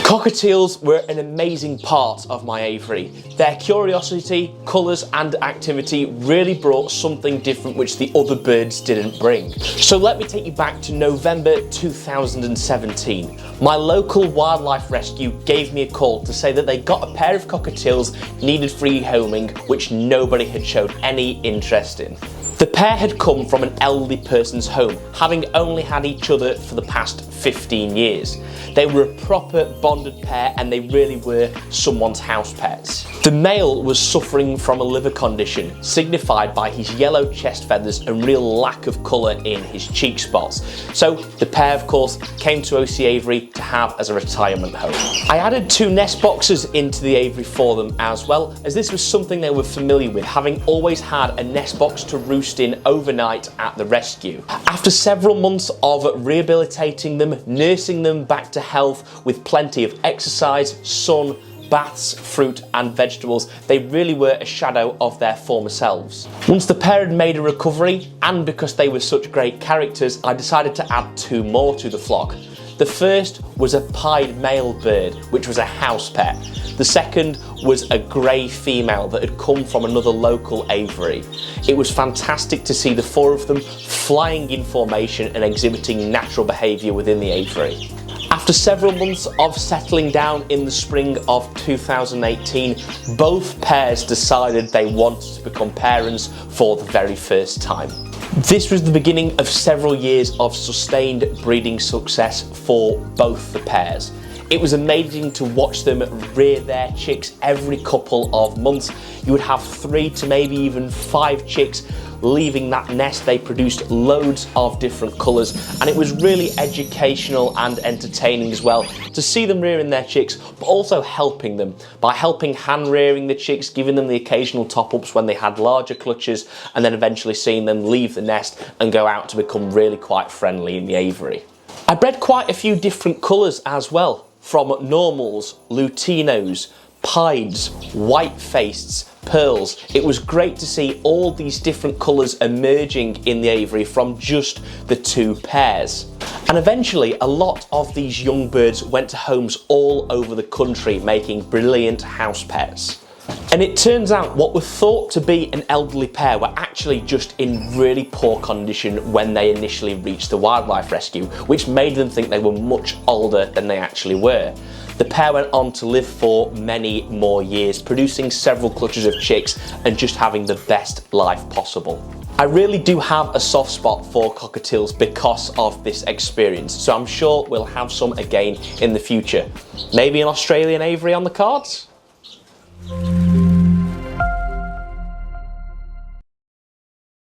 Cockatiels were an amazing part of my aviary. Their curiosity, colours and activity really brought something different which the other birds didn't bring. So let me take you back to November 2017. My local wildlife rescue gave me a call to say that they got a pair of cockatiels needed for rehoming which nobody had shown any interest in. The pair had come from an elderly person's home, having only had each other for the past 15 years. They were a proper bonded pair and they really were someone's house pets. The male was suffering from a liver condition, signified by his yellow chest feathers and real lack of colour in his cheek spots. So the pair of course came to OC Aviary to have as a retirement home. I added 2 nest boxes into the aviary for them as well, as this was something they were familiar with, having always had a nest box to roost in overnight at the rescue. After several months of rehabilitating them, nursing them back to health with plenty of exercise, sun, baths, fruit and vegetables, they really were a shadow of their former selves. Once the pair had made a recovery, and because they were such great characters, I decided to add 2 more to the flock. The first was a pied male bird, which was a house pet. The second was a grey female that had come from another local aviary. It was fantastic to see the 4 of them flying in formation and exhibiting natural behaviour within the aviary. After several months of settling down in the spring of 2018, both pairs decided they wanted to become parents for the very first time. This was the beginning of several years of sustained breeding success for both the pairs. It was amazing to watch them rear their chicks every couple of months. You would have 3 to maybe even 5 chicks leaving that nest. They produced loads of different colours and it was really educational and entertaining as well to see them rearing their chicks, but also helping them by helping hand rearing the chicks, giving them the occasional top-ups when they had larger clutches, and then eventually seeing them leave the nest and go out to become really quite friendly in the aviary. I bred quite a few different colours as well, from normals, lutinos, pieds, white-faced, pearls. It was great to see all these different colours emerging in the aviary from just the 2 pairs. And eventually a lot of these young birds went to homes all over the country, making brilliant house pets. And it turns out what were thought to be an elderly pair were actually just in really poor condition when they initially reached the wildlife rescue, which made them think they were much older than they actually were. The pair went on to live for many more years, producing several clutches of chicks and just having the best life possible. I really do have a soft spot for cockatiels because of this experience, so I'm sure we'll have some again in the future. Maybe an Australian aviary on the cards?